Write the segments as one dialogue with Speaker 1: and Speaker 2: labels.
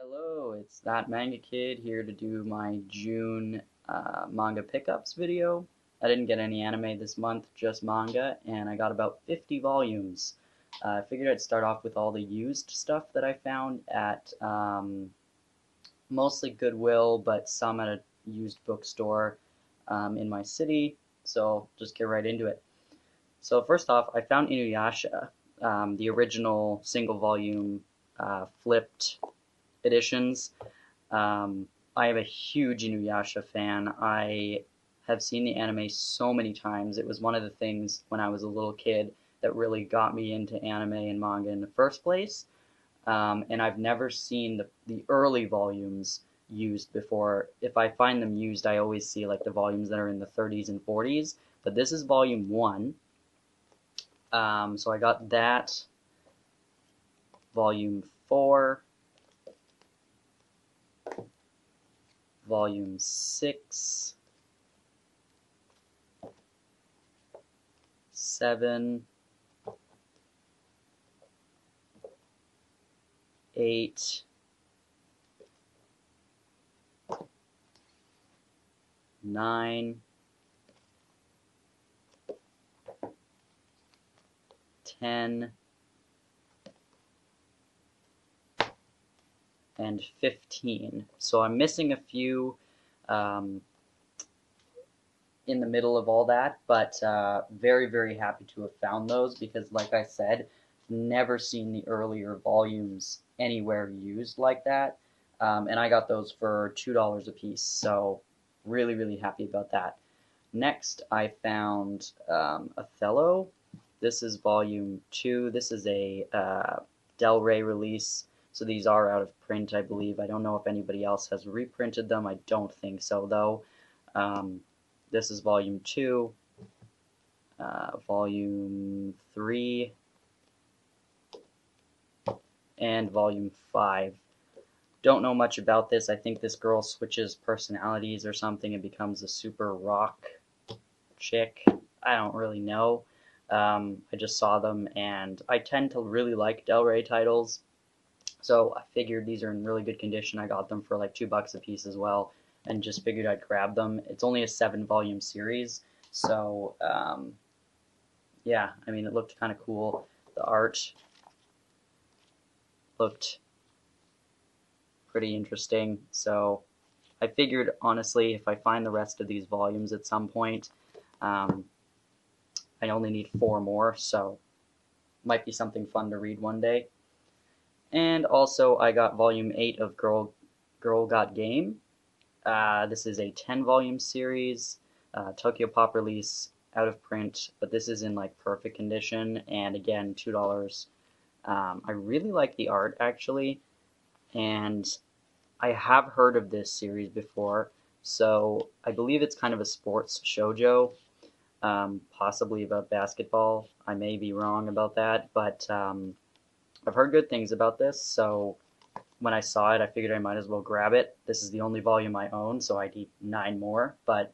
Speaker 1: Hello, it's that Manga Kid here to do my June manga pickups video. I didn't get any anime this month, just manga, and I got about 50 volumes. I figured I'd start off with all the used stuff that I found at mostly Goodwill, but some at a used bookstore in my city, so just get right into it. So first off, I found Inuyasha, the original single volume flipped editions. I am a huge Inuyasha fan. I have seen the anime so many times. It was one of the things when I was a little kid that really got me into anime and manga in the first place. And I've never seen the early volumes used before. If I find them used, I always see like the volumes that are in the 30s and 40s. But this is volume 1. So I got that. Volume 4. Volume 6, 7, 8, 9, 10, and 15. So I'm missing a few in the middle of all that, but very, very happy to have found those because, like I said, never seen the earlier volumes anywhere used like that. And I got those for $2 a piece, so really, really happy about that. Next, I found Othello. This is volume 2. This is a Delray release, so these are out of print, I believe. I don't know if anybody else has reprinted them. I don't think so, though. This is volume 2, volume 3, and volume 5. Don't know much about this. I think this girl switches personalities or something and becomes a super rock chick. I don't really know. I just saw them, and I tend to really like Delray titles, so I figured these are in really good condition. I got them for like $2 a piece as well, and just figured I'd grab them. It's only a 7-volume series, so yeah, I mean, it looked kind of cool. The art looked pretty interesting, so I figured, honestly, if I find the rest of these volumes at some point, I only need 4 more, so might be something fun to read one day. And also, I got volume 8 of Girl Got Game. This is a 10-volume series, Tokyo Pop release, out of print, but this is in like perfect condition, and again, $2. I really like the art, actually, and I have heard of this series before, so I believe it's kind of a sports shoujo, possibly about basketball. I may be wrong about that, but I've heard good things about this, so when I saw it, I figured I might as well grab it. This is the only volume I own, so I need 9 more, but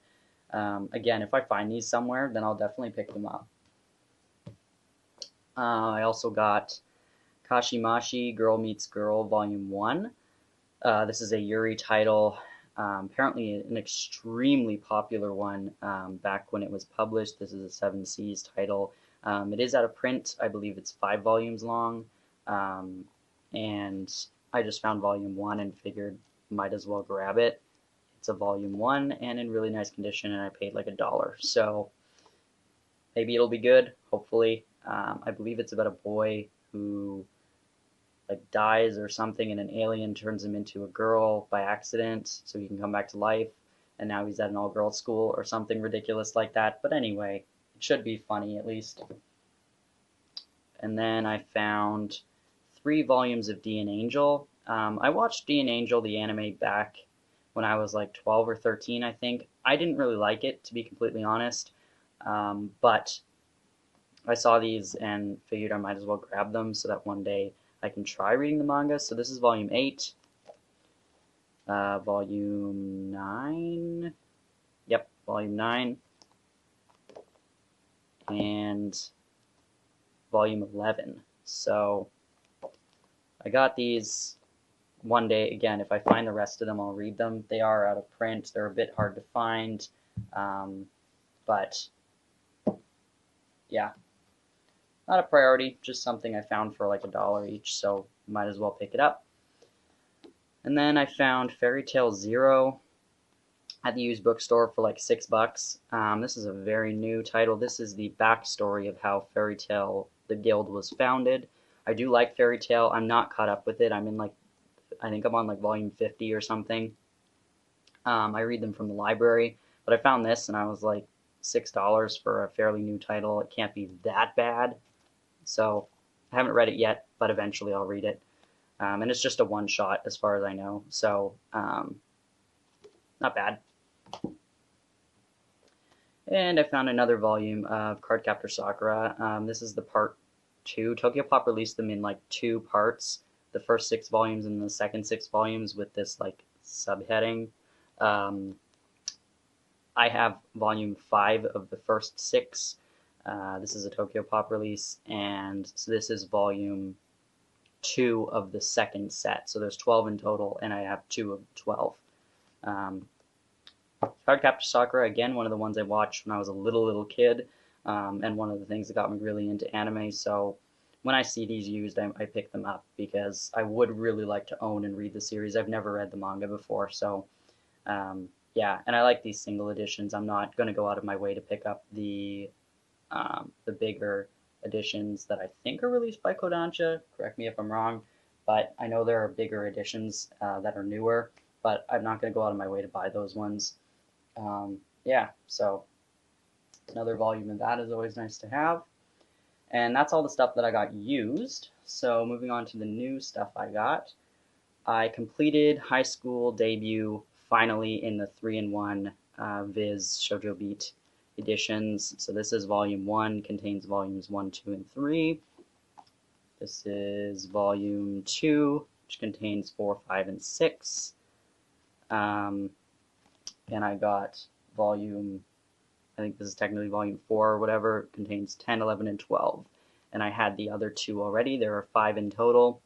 Speaker 1: again, if I find these somewhere, then I'll definitely pick them up. I also got Kashimashi Girl Meets Girl Volume 1. This is a Yuri title, apparently an extremely popular one back when it was published. This is a 7 Seas title. It is out of print. I believe it's 5 volumes long, and I just found volume 1 and figured might as well grab it. It's a volume 1 and in really nice condition, and I paid like $1. So maybe it'll be good, hopefully. I believe it's about a boy who like dies or something, and an alien turns him into a girl by accident, so he can come back to life. And now he's at an all-girls school or something ridiculous like that. But anyway, it should be funny at least. And then I found 3 volumes of D and Angel. I watched D and Angel, the anime, back when I was like 12 or 13, I think. I didn't really like it, to be completely honest, but I saw these and figured I might as well grab them so that one day I can try reading the manga. So this is volume 8, volume 9, yep, volume 9, and volume 11. So I got these one day, again, if I find the rest of them, I'll read them. They are out of print. They're a bit hard to find. But yeah, not a priority, just something I found for like $1 each, so might as well pick it up. And then I found Fairy Tail Zero at the used bookstore for like $6. This is a very new title. This is the backstory of how Fairy Tail, the guild, was founded. I do like Fairy Tail. I'm not caught up with it. I'm in like, I think I'm on like volume 50 or something. I read them from the library, but I found this and I was like $6 for a fairly new title. It can't be that bad. So I haven't read it yet, but eventually I'll read it. And it's just a one-shot as far as I know, so not bad. And I found another volume of Cardcaptor Sakura. This is the part 2. Tokyopop released them in like 2 parts. The first 6 volumes and the second 6 volumes with this like subheading. I have volume 5 of the first 6. This is a Tokyopop release, and so this is volume 2 of the second set. So there's 12 in total, and I have 2 of 12. Cardcaptor Sakura, again, one of the ones I watched when I was a little kid, and one of the things that got me really into anime. So when I see these used, I pick them up because I would really like to own and read the series. I've never read the manga before, so yeah, and I like these single editions. I'm not going to go out of my way to pick up the bigger editions that I think are released by Kodansha. Correct me if I'm wrong, but I know there are bigger editions that are newer, but I'm not going to go out of my way to buy those ones. Yeah, so another volume of that is always nice to have. And that's all the stuff that I got used. So moving on to the new stuff I got. I completed High School Debut finally in the 3-in-1 Viz Shoujo Beat editions. So this is volume 1, contains volumes 1, 2, and 3. This is volume 2, which contains 4, 5, and 6. And I got volume, I think this is technically volume 4 or whatever, contains 10, 11, and 12. And I had the other 2 already. There are 5 in total.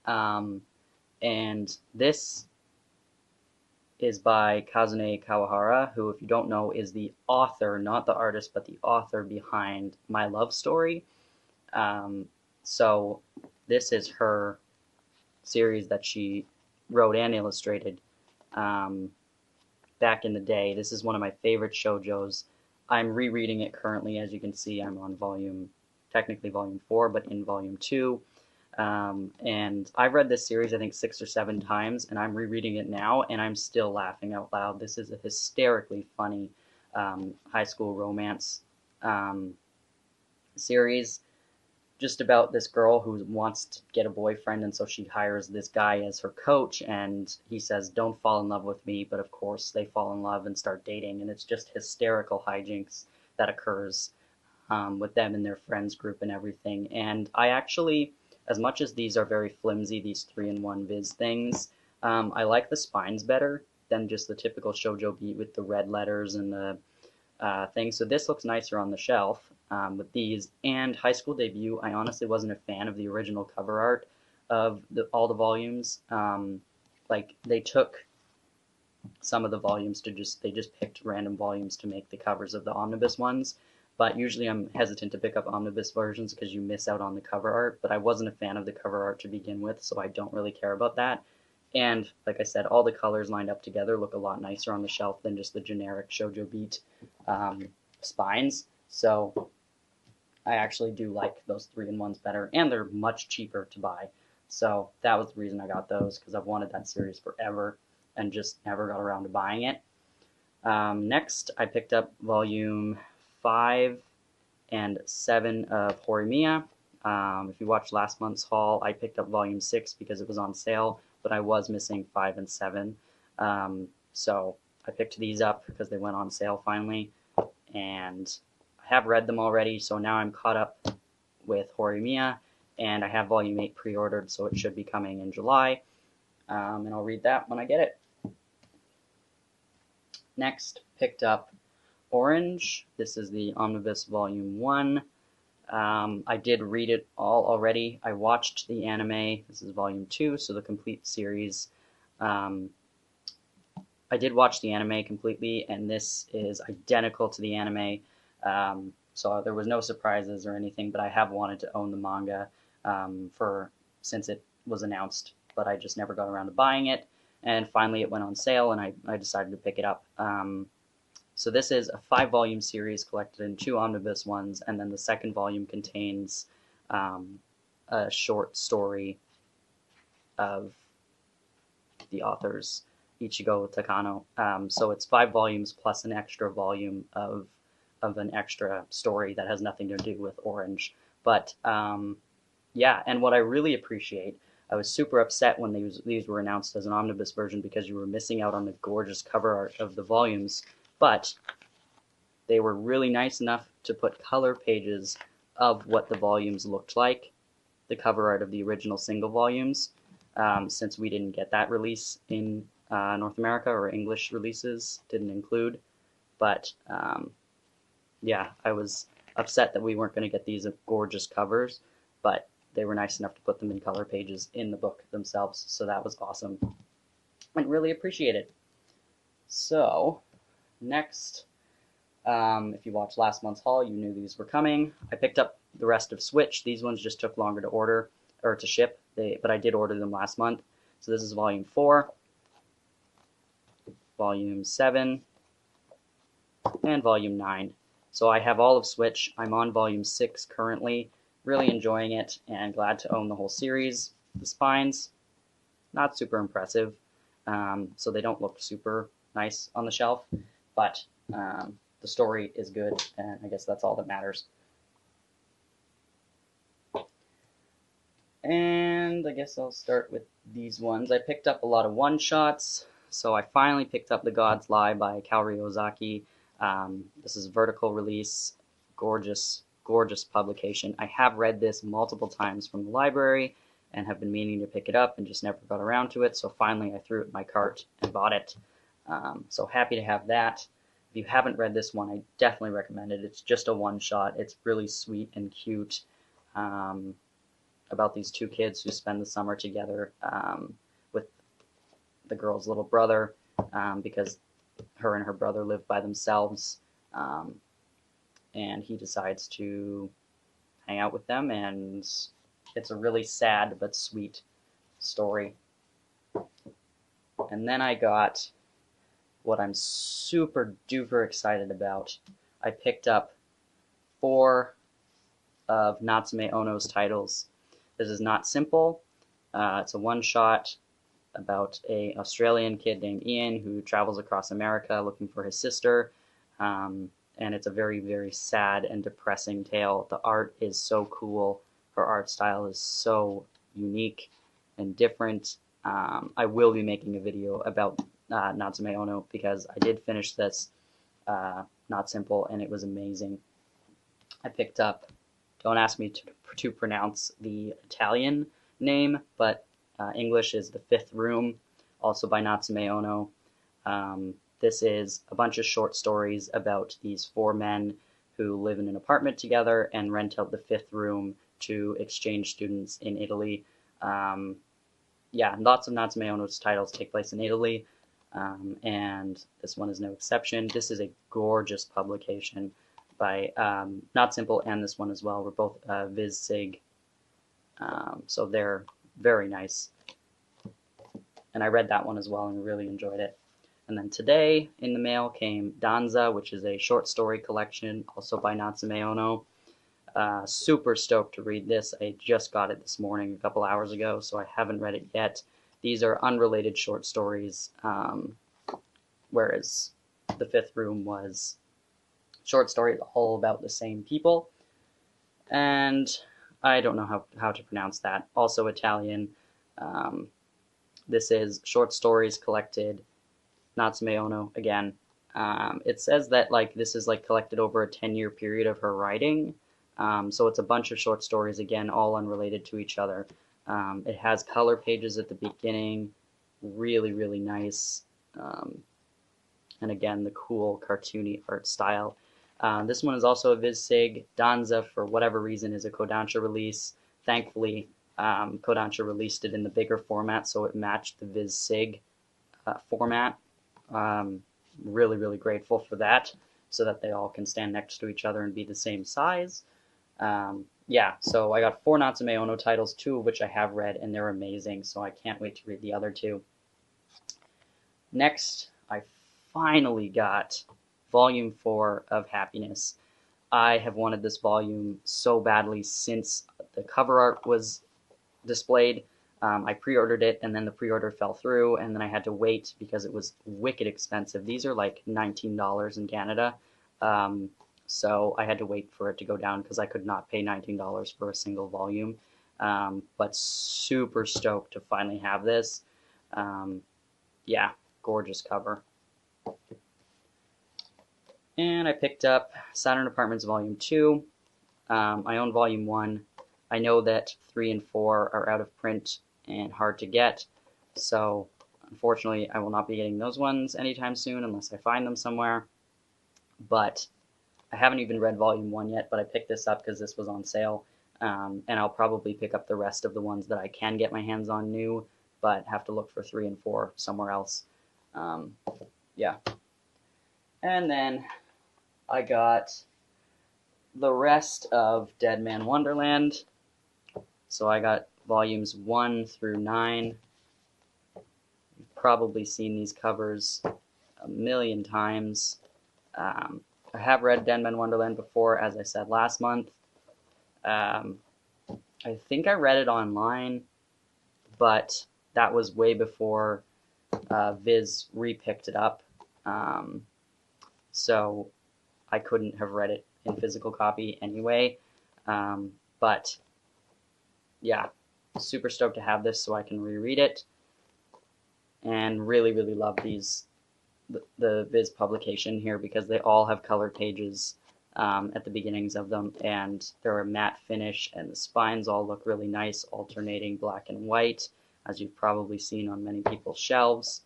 Speaker 1: And this is by Kazune Kawahara, who, if you don't know, is the author, not the artist, but the author behind My Love Story. So this is her series that she wrote and illustrated back in the day. This is one of my favorite shoujos. I'm rereading it currently. As you can see, I'm on technically volume 4, but in volume 2. And I've read this series, I think, 6 or 7 times, and I'm rereading it now, and I'm still laughing out loud. This is a hysterically funny high school romance series, just about this girl who wants to get a boyfriend, and so she hires this guy as her coach, and he says, "Don't fall in love with me," but of course they fall in love and start dating, and it's just hysterical hijinks that occurs with them and their friends group and everything. And I actually, as much as these are very flimsy, these 3-in-1 Viz things, I like the spines better than just the typical shoujo beat with the red letters and the thing. So this looks nicer on the shelf with these. And High School Debut, I honestly wasn't a fan of the original cover art of all the volumes. Like, they took some of the volumes they just picked random volumes to make the covers of the omnibus ones. But usually I'm hesitant to pick up omnibus versions because you miss out on the cover art. But I wasn't a fan of the cover art to begin with, so I don't really care about that. And like I said, all the colors lined up together look a lot nicer on the shelf than just the generic Shoujo Beat spines. So I actually do like those 3-in-1s better, and they're much cheaper to buy. So that was the reason I got those, because I've wanted that series forever and just never got around to buying it. Next, I picked up volume 5 and 7 of Horimiya. If you watched last month's haul, I picked up volume 6 because it was on sale, but I was missing 5 and 7. So I picked these up because they went on sale finally, and I have read them already, so now I'm caught up with Horimiya, and I have volume 8 pre-ordered, so it should be coming in July, and I'll read that when I get it. Next, picked up Orange. This is the Omnibus Volume 1. I did read it all already. I watched the anime. This is volume 2, so the complete series. Um, I did watch the anime completely, and this is identical to the anime. So there was no surprises or anything, but I have wanted to own the manga for since it was announced, but I just never got around to buying it. And finally, it went on sale, and I decided to pick it up. So this is a 5-volume series collected in 2 omnibus ones, and then the second volume contains a short story of the authors Ichigo Takano. So it's 5 volumes plus an extra volume of an extra story that has nothing to do with Orange. But yeah, and what I really appreciate, I was super upset when these were announced as an omnibus version because you were missing out on the gorgeous cover art of the volumes. But they were really nice enough to put color pages of what the volumes looked like, the cover art of the original single volumes, since we didn't get that release in North America, or English releases didn't include. But yeah, I was upset that we weren't going to get these gorgeous covers, but they were nice enough to put them in color pages in the book themselves, so that was awesome. I really appreciate it. So, next, if you watched last month's haul, you knew these were coming. I picked up the rest of Switch. These ones just took longer to order, or to ship, but I did order them last month. So this is Volume 4, Volume 7, and Volume 9. So I have all of Switch. I'm on Volume 6 currently, really enjoying it, and glad to own the whole series. The spines, not super impressive, so they don't look super nice on the shelf, but the story is good, and I guess that's all that matters. And I guess I'll start with these ones. I picked up a lot of one-shots, so I finally picked up The God's Lie by Kaori Ozaki. This is a vertical release, gorgeous, gorgeous publication. I have read this multiple times from the library and have been meaning to pick it up and just never got around to it, so finally I threw it in my cart and bought it. So happy to have that. If you haven't read this one, I definitely recommend it. It's just a one-shot. It's really sweet and cute, about these 2 kids who spend the summer together with the girl's little brother, because her and her brother live by themselves, and he decides to hang out with them, and it's a really sad but sweet story. And then I got what I'm super duper excited about. I picked up 4 of Natsume Ono's titles. This is Not Simple. It's a one-shot about an Australian kid named Ian who travels across America looking for his sister. And it's a very, very sad and depressing tale. The art is so cool. Her art style is so unique and different. I will be making a video about Natsume Ono because I did finish this Not Simple, and it was amazing. I picked up, don't ask me to pronounce the Italian name, but English is The Fifth Room, also by Natsume Ono. This is a bunch of short stories about these 4 men who live in an apartment together and rent out the 5th room to exchange students in Italy. Yeah, lots of Natsume Ono's titles take place in Italy, and this one is no exception. This is a gorgeous publication by Not Simple, and this one as well. We're both Viz Sig, so they're very nice. And I read that one as well and really enjoyed it. And then today in the mail came Danza, which is a short story collection, also by Natsume Ono. Super stoked to read this. I just got it this morning, a couple hours ago, so I haven't read it yet. These are unrelated short stories, whereas The Fifth Room was short stories all about the same people. And I don't know how to pronounce that. Also Italian. This is short stories collected, Natsume Ono again. It says that this is collected over a 10-year period of her writing. So it's a bunch of short stories, again, all unrelated to each other. It has color pages at the beginning, really, really nice. And again, the cool cartoony art style. This one is also a Viz Sig. Danza, for whatever reason, is a Kodansha release. Thankfully, Kodansha released it in the bigger format, so it matched the Viz Sig format. Really, really grateful for that, so that they all can stand next to each other and be the same size. Yeah, so I got 4 Natsume Ono titles, 2 of which I have read, and they're amazing, so I can't wait to read the other 2. Next, I finally got Volume 4 of Happiness. I have wanted this volume so badly since the cover art was displayed. I pre-ordered it, and then the pre-order fell through, and then I had to wait because it was wicked expensive. These are like $19 in Canada. So I had to wait for it to go down because I could not pay $19 for a single volume. But super stoked to finally have this. Yeah, gorgeous cover. And I picked up Saturn Apartments Volume 2. I own Volume 1. I know that 3 and 4 are out of print and hard to get, so unfortunately I will not be getting those ones anytime soon unless I find them somewhere. But I haven't even read Volume 1 yet, but I picked this up because this was on sale, and I'll probably pick up the rest of the ones that I can get my hands on new, but have to look for 3 and 4 somewhere else. Yeah. And then I got the rest of Deadman Wonderland. So I got volumes 1 through 9. You've probably seen these covers a million times. I have read Deadman Wonderland before, as I said last month. I think I read it online, but that was way before Viz repicked it up. So I couldn't have read it in physical copy anyway. But yeah, super stoked to have this so I can reread it. And really, really love the Viz publication here because they all have colored pages at the beginnings of them, and they're a matte finish, and the spines all look really nice, alternating black and white, as you've probably seen on many people's shelves.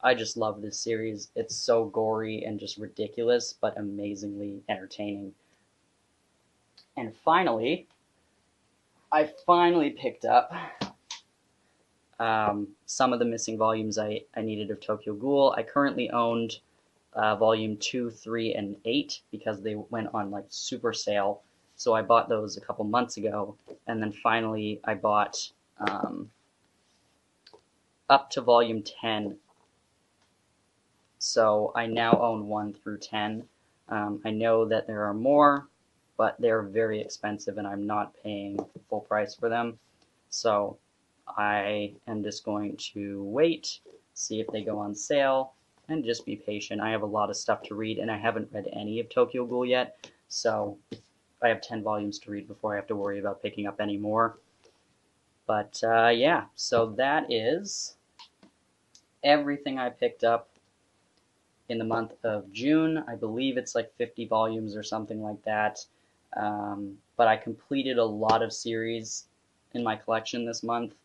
Speaker 1: I just love this series. It's so gory and just ridiculous, but amazingly entertaining. And finally, I finally picked up some of the missing volumes I needed of Tokyo Ghoul. I currently owned volume 2, 3, and 8 because they went on like super sale. So I bought those a couple months ago, and then finally I bought up to volume 10. So I now own 1 through 10. I know that there are more, but they're very expensive and I'm not paying full price for them. So I am just going to wait, see if they go on sale, and just be patient. I have a lot of stuff to read, and I haven't read any of Tokyo Ghoul yet, so I have 10 volumes to read before I have to worry about picking up any more. But yeah, so that is everything I picked up in the month of June. I believe it's like 50 volumes or something like that. But I completed a lot of series in my collection this month,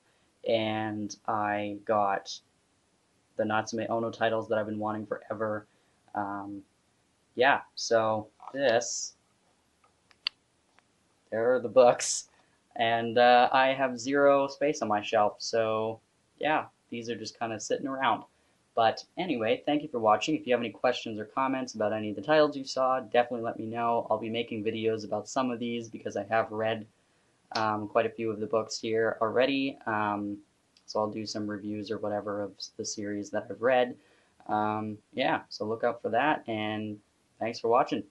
Speaker 1: and I got the Natsume Ono titles that I've been wanting forever. Yeah, so there are the books, and I have 0 space on my shelf, so yeah, these are just kind of sitting around. But anyway, thank you for watching. If you have any questions or comments about any of the titles you saw, definitely let me know. I'll be making videos about some of these because I have read quite a few of the books here already. So I'll do some reviews or whatever of the series that I've read. Yeah, so look out for that, and thanks for watching.